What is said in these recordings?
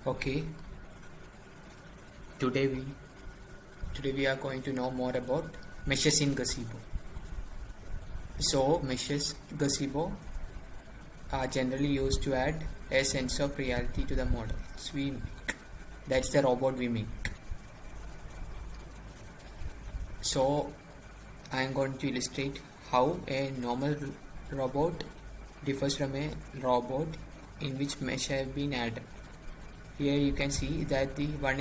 Okay, today we today we are going to know more about meshes in Gazebo. So meshes Gazebo are generally used to add a sense of reality to the models we make. That's the robot we make. So I am going to illustrate how a normal robot differs from a robot in which mesh have been added. Here you can see that the one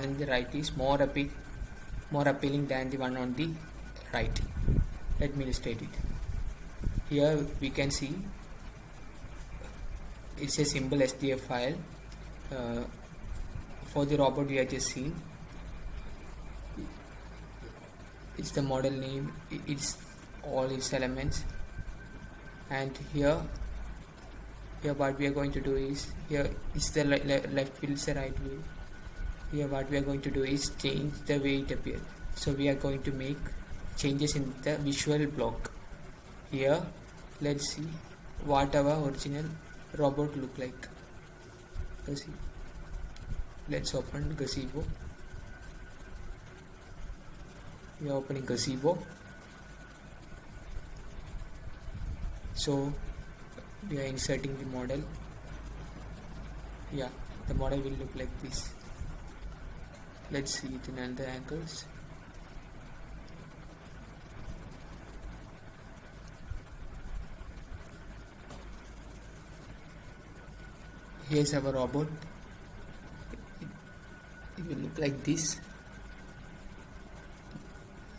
in the right is more appealing than the one on the right. Let me illustrate it. Here we can see it's a simple SDF file. Uh, for the robot we are just seeing, it's the model name, it's all its elements, and here what we are going to do is, here is the left wheel, is the right wheel. Here what we are going to do is change the way it appears. So we are going to make changes in the visual block. Here let's see what our original robot look like. Let's open Gazebo. We are opening Gazebo. So we are inserting the model. Yeah, the model will look like this. Let's see it in other angles. Here's our robot. It will look like this.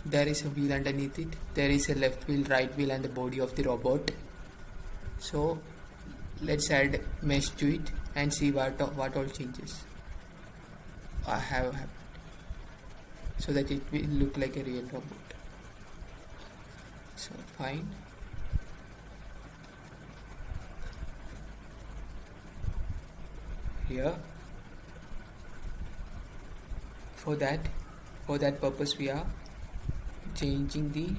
There is a wheel underneath it. There is a left wheel, right wheel, and the body of the robot. So let's add mesh to it and see what all changes I have happened, so that it will look like a real robot. So fine. Here for that purpose we are changing the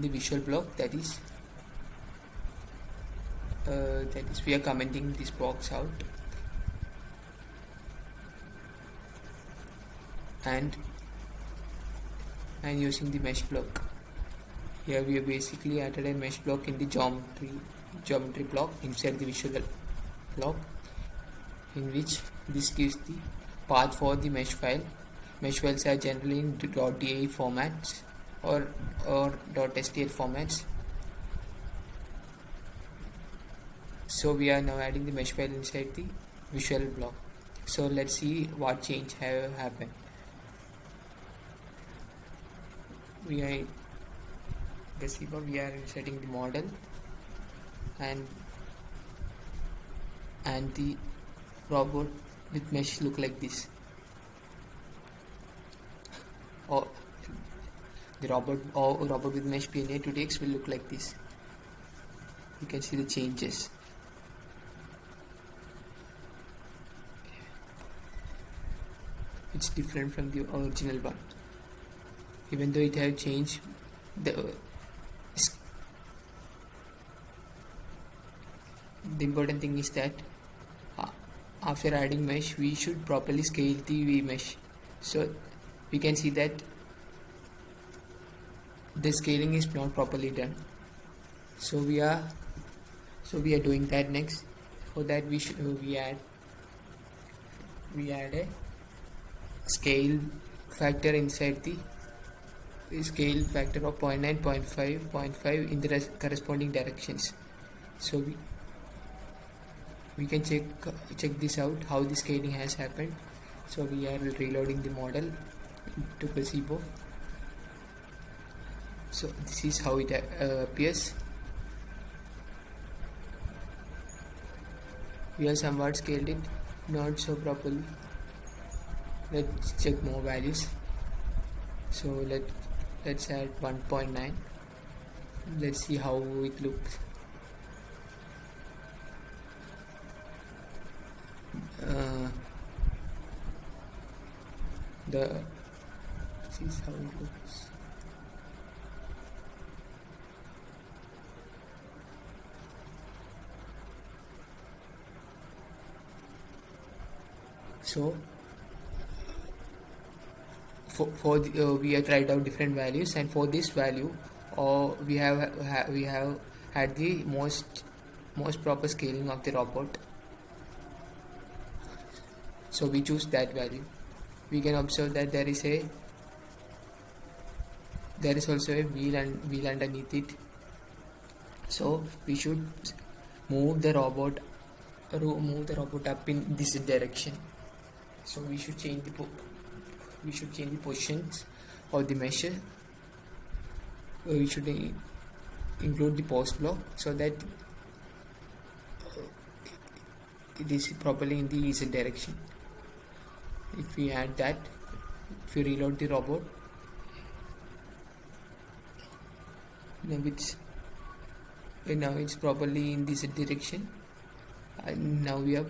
visual block, that is we are commenting this box out and using the mesh block. Here we have basically added a mesh block in the geometry block inside the visual block, in which this gives the path for the mesh file. Mesh files are generally in .dai formats or .stl formats. So we are now adding the mesh file inside the visual block. So let's see what change have happened. We are inserting the model and the robot with mesh look like this. Or the robot with mesh PNA 2DX will look like this. You can see the changes. It's different from the original one, even though it have changed. The important thing is that after adding mesh we should properly scale the mesh. So we can see that the scaling is not properly done. So we are doing that next. For that we add a scale factor inside the scale factor of 0.9, 0.5, 0.5 in the corresponding directions. So we can check this out, how the scaling has happened. So we are reloading the model to Gazebo. So this is how it appears. We have somewhat scaled it, not so properly. Let's check more values. So let's add 1.9. Let's see how it looks. This is how it looks. So we have tried out different values, and for this value we have had the most proper scaling of the robot. So we choose that value. We can observe that there is also a wheel underneath it. So we should move the robot up in this direction. So we should change the positions of the mesh. We should include the post block so that it is properly in the Z direction. If we add that, if you reload the robot, now it's properly in the Z direction. And now we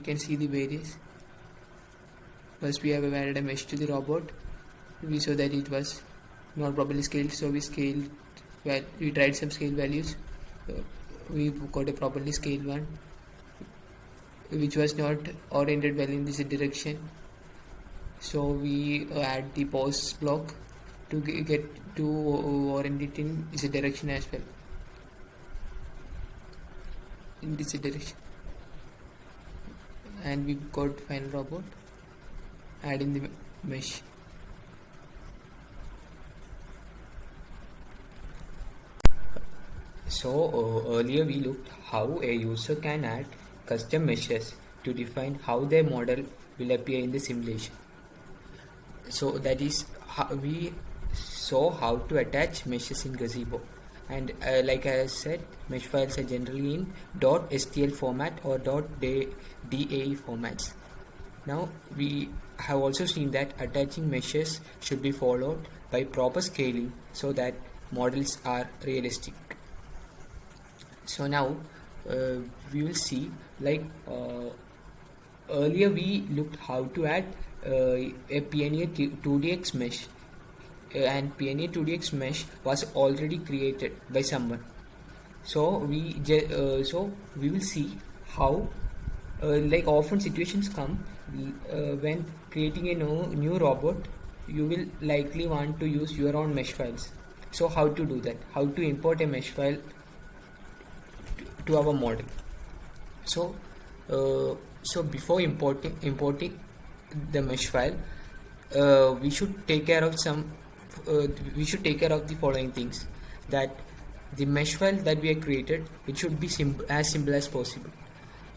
can see the various. First we have added a mesh to the robot. We saw that it was not properly scaled, so we tried some scale values. We got a properly scaled one, which was not oriented well in this direction. So we add the pause block to get to orient it in this direction as well. In this direction, and we got final robot. Add in the mesh. So earlier we looked how a user can add custom meshes to define how their model will appear in the simulation. So that is how we saw how to attach meshes in Gazebo. And like I said, mesh files are generally in .stl format or .dae formats. Now we have also seen that attaching meshes should be followed by proper scaling so that models are realistic. So now we will see, like earlier we looked how to add a Pioneer 2DX mesh, and Pioneer 2DX mesh was already created by someone. So we will see how like often situations come when creating a new robot, you will likely want to use your own mesh files. So how to do that? How to import a mesh file to our model? So before importing the mesh file, we should take care of the following things. That the mesh file that we have created, it should be as simple as possible.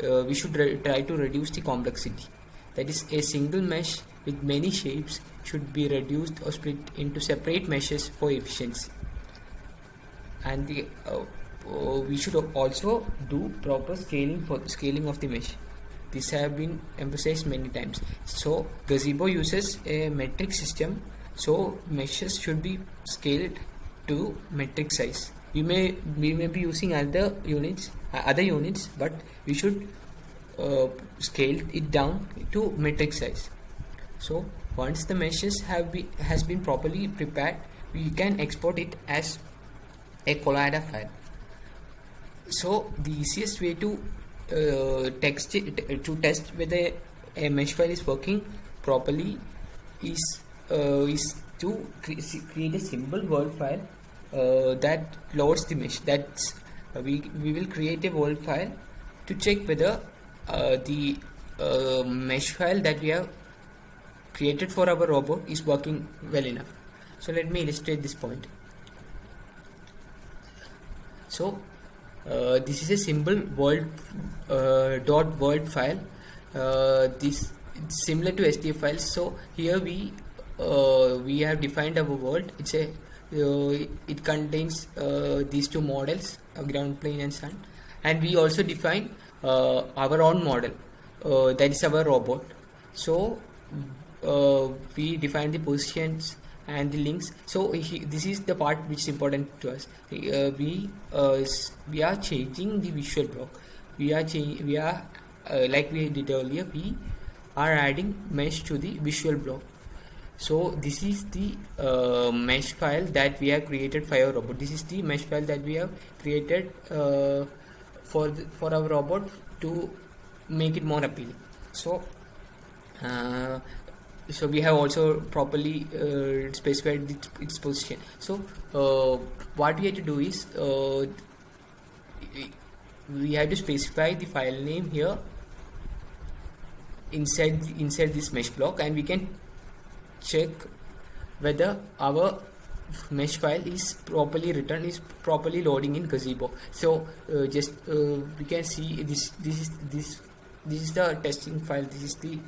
We should try to reduce the complexity. That is, a single mesh with many shapes should be reduced or split into separate meshes for efficiency. And we should also do proper scaling for the scaling of the mesh. This have been emphasized many times. So Gazebo uses a metric system, so meshes should be scaled to metric size. We may be using other units, but we should scale it down to metric size. So once the meshes has been properly prepared, we can export it as a Collada file. So the easiest way to test whether a mesh file is working properly is to create a simple Word file that loads the mesh. That's we will create a Word file to check whether the mesh file that we have created for our robot is working well enough. So let me illustrate this point. So this is a simple Word file. This similar to STF files. So here we have defined our world. It contains these two models, ground plane and sun, and we also define our own model, that is our robot. So we define the positions and the links. So this is the part which is important to us. We are changing the visual block. We are like we did earlier, we are adding mesh to the visual block. So this is the mesh file that we have created for our robot. This is the mesh file that we have created for our robot to make it more appealing. So so we have also properly specified its position. So what we have to do is we have to specify the file name here inside this mesh block, and we can check whether our mesh file is properly written, is properly loading in Gazebo. So just we can see this is the testing file. This is the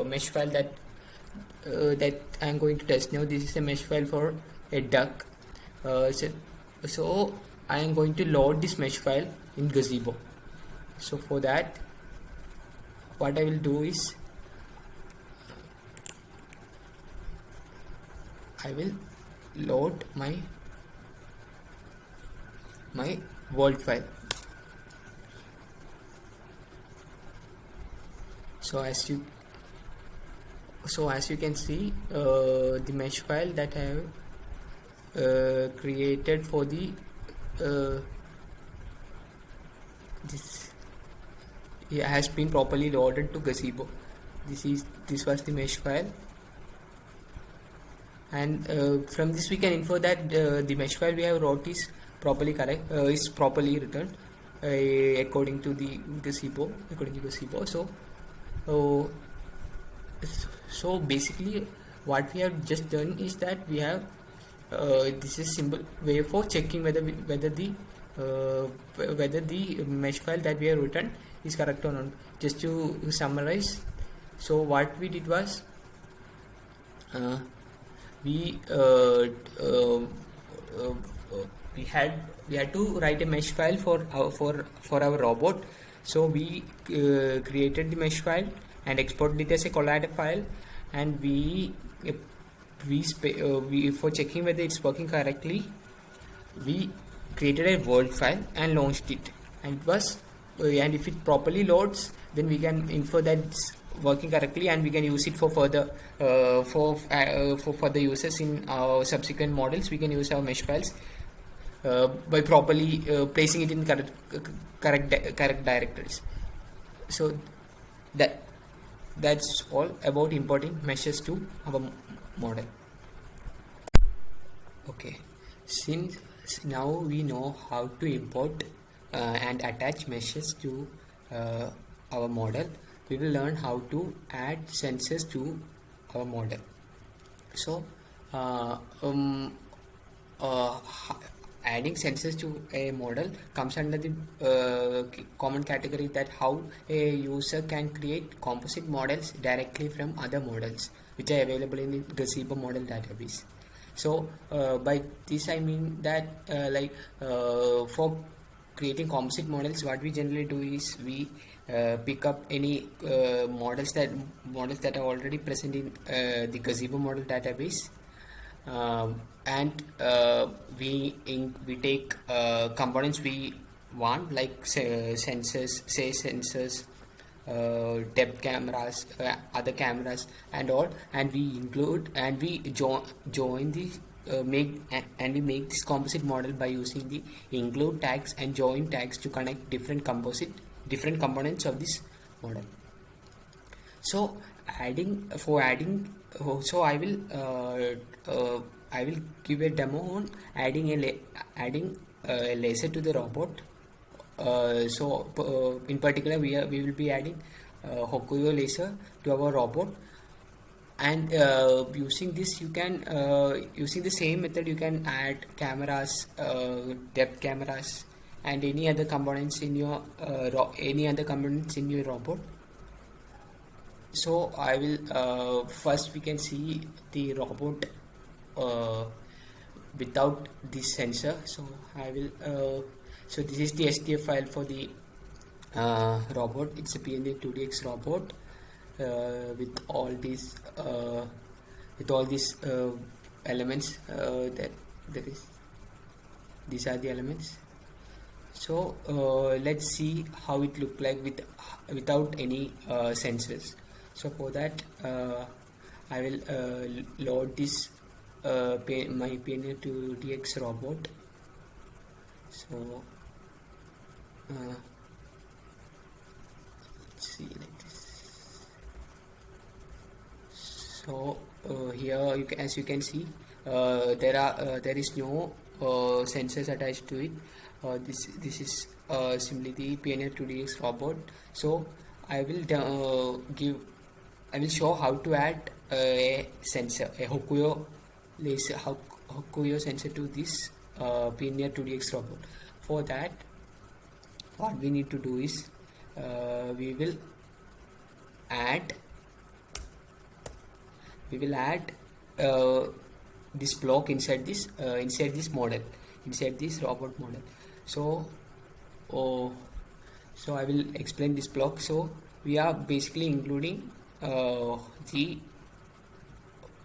mesh file that I am going to test now. This is a mesh file for a duck. So I am going to load this mesh file in Gazebo. So for that, what I will do is I will load my world file. So as you can see, the mesh file that I have created for the this has been properly loaded to Gazebo. This was the mesh file, and from this we can infer that the mesh file we have wrote is properly correct, is properly written according to the Gazebo. So basically what we have just done is that we have this is simple way for checking whether the mesh file that we have written is correct or not. Just to summarize, so what we did was we had to write a mesh file for our robot. So we created the mesh file and exported it as a Collada file, and we for checking whether it's working correctly, we created a world file and launched it, and it was and if it properly loads, then we can infer that it's working correctly, and we can use it for further further uses in our subsequent models. We can use our mesh files by properly placing it in correct directories. So that's all about importing meshes to our model. Okay, since now we know how to import and attach meshes to our model, we will learn how to add sensors to our model. So adding sensors to a model comes under the common category that how a user can create composite models directly from other models which are available in the Gazebo model database. So by this I mean that for creating composite models, what we generally do is we pick up any models that are already present in the Gazebo model database, and we take components we want, like sensors, depth cameras, other cameras and all, and we include and we join the we make this composite model by using the include tags and join tags to connect different components of this model. So so I will give a demo on adding a laser to the robot. In particular we will be adding Hokuyo laser to our robot, and using this you can using the same method you can add cameras, depth cameras and any other components in your robot. So I will first we can see the robot without this sensor. So I will so this is the STF file for the robot. It's a PNG 2DX robot with all these elements that there is. These are the elements. So let's see how it look like without any sensors. So for that I will load this my PNG 2DX robot. So see like this. So here as you can see, there is no sensors attached to it. This is simply the Pioneer 2DX robot. So I will show how to add a sensor, a Hokuyo laser, Hokuyo sensor to this Pioneer 2DX robot. For that, what we need to do is we will add this block inside this model, inside this robot model. So I will explain this block. So we are basically including the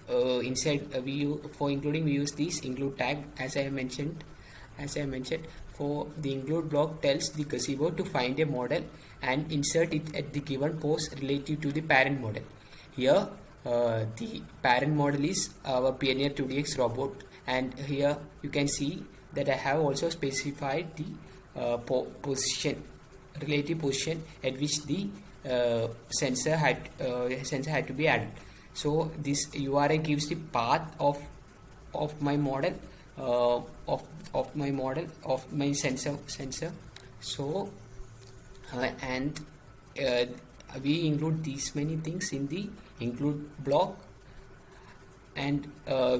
inside we use this include tag, as I mentioned. For the include block tells the gazebo to find a model and insert it at the given pose relative to the parent model. Here the parent model is our Pioneer 2DX robot, and here you can see that I have also specified the relative position at which the sensor had to be added. So this URI gives the path of my model, of my sensor. So and we include these many things in the include block, and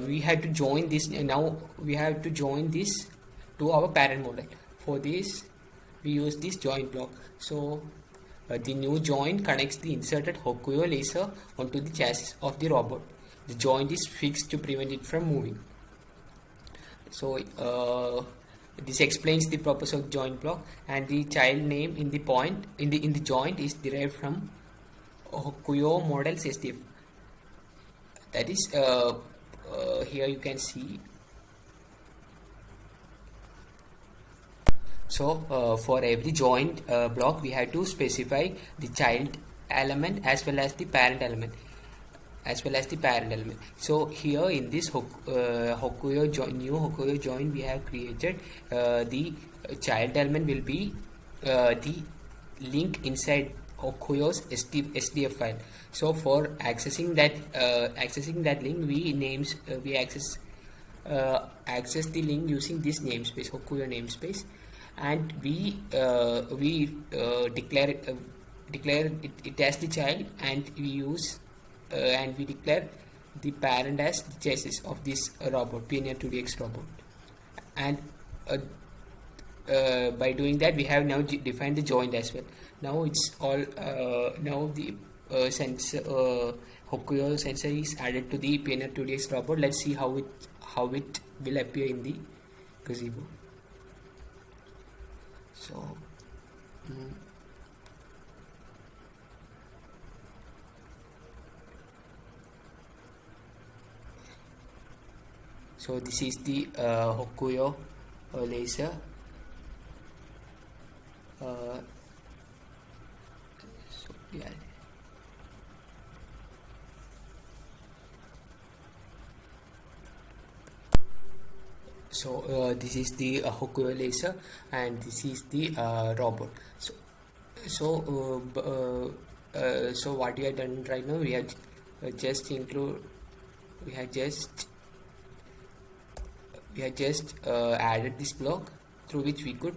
we have to join this. Now we have to join this to our parent model. For this we use this join block. So the new joint connects the inserted Hokuyo laser onto the chassis of the robot. The joint is fixed to prevent it from moving. So this explains the purpose of joint block, and the child name in the joint is derived from Hokuyo models SDF. That is here you can see. So for every joint block we have to specify the child element as well as the parent element. So here in this new Hokuyo joint we have created, the child element will be the link inside Hokuyo's SDF file. So for accessing that link, we access the link using this namespace, Hokuyo namespace, and we declare it as the child, and we use and we declare the parent as the chassis of this robot, Pioneer 2DX robot. And by doing that we have now defined the joint as well. Now it's all now the sensor Hokuyo sensor is added to the Pioneer 2DX robot. Let's see how it will appear in the gazebo. So this is the Hokuyo laser. So this is the Hokuyo laser, and this is the robot. So what we have done right now, we have just added this block through which we could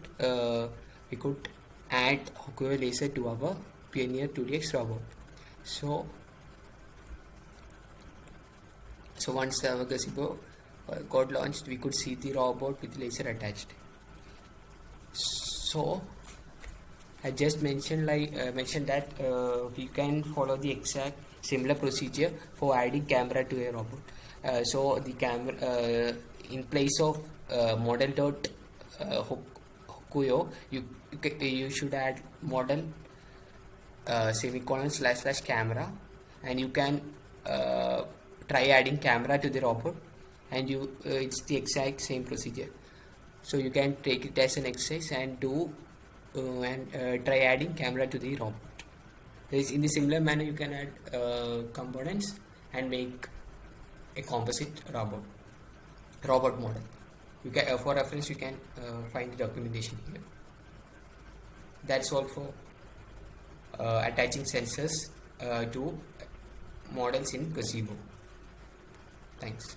add Hokuyo laser to our Pioneer 2DX robot. So once our gazebo got launched, we could see the robot with laser attached. So I just mentioned that we can follow the exact similar procedure for adding camera to a robot. So the camera in place of model Hokuyo, you should add model / camera, and you can try adding camera to the robot, and it's the exact same procedure. So you can take it as an exercise and do try adding camera to the robot. In the similar manner you can add components and make a composite robot model. You can for reference you can find the documentation here. That's all for attaching sensors to models in Gazebo. Thanks.